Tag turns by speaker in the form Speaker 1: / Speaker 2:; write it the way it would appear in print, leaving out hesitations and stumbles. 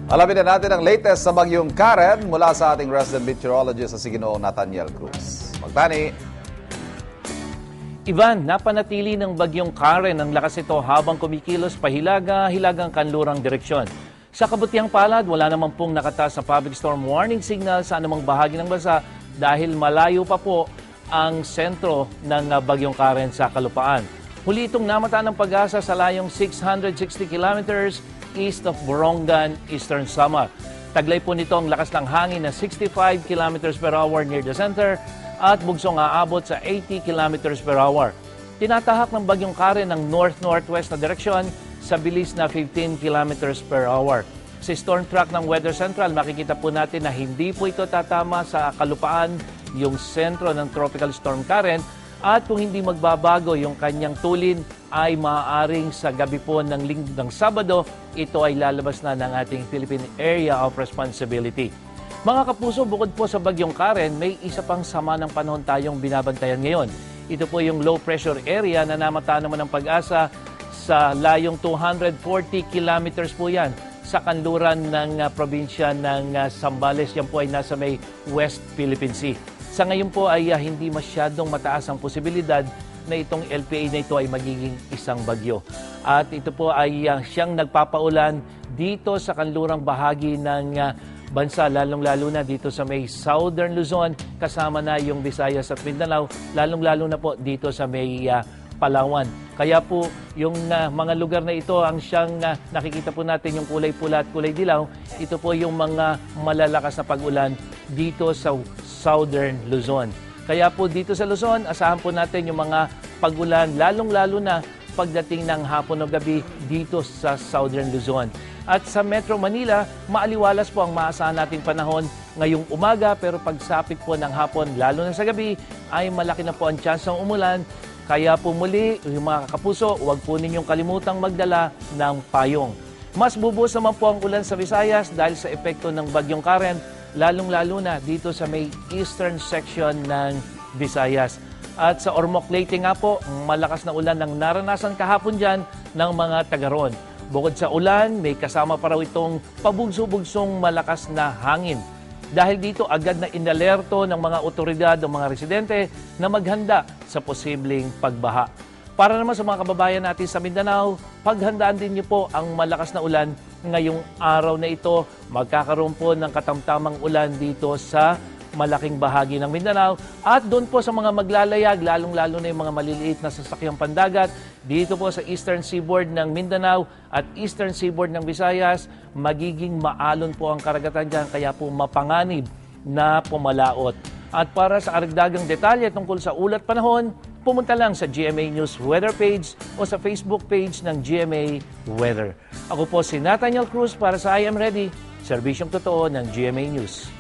Speaker 1: Alamin na natin ang latest sa bagyong Karen mula sa ating resident meteorologist sa Siginoong Nathaniel Cruz. Magtani.
Speaker 2: Ivan, napanatili ng bagyong Karen ang lakas ito habang kumikilos pahilaga-hilagang kanlurang direksyon. Sa kabutihang palad, wala naman pong nakataas sa public storm warning signal sa anumang bahagi ng bansa dahil malayo pa po ang sentro ng bagyong Karen sa kalupaan. Huli itong namataan ng pag-asa sa layong 660 kilometers east of Borongan, Eastern Samar. Taglay po nito ang lakas ng hangin na 65 km per hour near the center at bugsong aabot sa 80 km per hour. Tinatahak ng bagyong Karen ng north-northwest na direksyon sa bilis na 15 km per hour. Sa storm track ng Weather Central, makikita po natin na hindi po ito tatama sa kalupaan yung sentro ng Tropical Storm Karen at kung hindi magbabago yung kanyang tulin ay maaaring sa gabi po ng Sabado, ito ay lalabas na ng ating Philippine Area of Responsibility. Mga kapuso, bukod po sa bagyong Karen, may isa pang sama ng panahon tayong binabantayan ngayon. Ito po yung low pressure area na namataan naman ng pag-asa sa layong 240 kilometers po yan sa kanluran ng probinsya ng Zambales. Yan po ay nasa may West Philippine Sea. Sa ngayon po ay hindi masyadong mataas ang posibilidad na itong LPA na ito ay magiging isang bagyo. At ito po ay siyang nagpapaulan dito sa kanlurang bahagi ng bansa, lalong-lalo na dito sa may Southern Luzon, kasama na yung Visayas at Mindanao, lalong-lalo na po dito sa may Palawan. Kaya po yung mga lugar na ito, ang siyang nakikita po natin yung kulay pula at kulay dilaw, ito po yung mga malalakas na pag-ulan dito sa Southern Luzon. Kaya po dito sa Luzon, asahan po natin yung mga pag-ulan, lalong-lalo na pagdating ng hapon o gabi dito sa Southern Luzon. At sa Metro Manila, maaliwalas po ang maasahan nating panahon ngayong umaga, pero pagsapit po ng hapon, lalo na sa gabi, ay malaki na po ang chance ng umulan. Kaya po muli, yung mga kapuso, huwag po ninyong kalimutang magdala ng payong. Mas bubuhos naman po ang ulan sa Visayas dahil sa epekto ng bagyong Karen, lalong-lalo na dito sa may eastern section ng Visayas. At sa Ormoc Leyte nga po, malakas na ulan ang naranasan kahapon dyan ng mga taga-ron. Bukod sa ulan, may kasama pa raw itong pabugso-bugsong malakas na hangin. Dahil dito, agad na inalerto ng mga otoridad o mga residente na maghanda sa posibleng pagbaha. Para naman sa mga kababayan natin sa Mindanao, paghandaan din niyo po ang malakas na ulan ngayong araw na ito. Magkakaroon po ng katamtamang ulan dito sa malaking bahagi ng Mindanao at doon po sa mga maglalayag, lalong-lalo na yung mga maliliit na sasakyang pandagat, dito po sa Eastern Seaboard ng Mindanao at Eastern Seaboard ng Visayas, magiging maalon po ang karagatan dyan, kaya po mapanganib na pumalaot. At para sa karagdagang detalye tungkol sa ulat panahon, pumunta lang sa GMA News Weather page o sa Facebook page ng GMA Weather. Ako po si Nathaniel Cruz para sa I Am Ready, serbisyong totoo ng GMA News.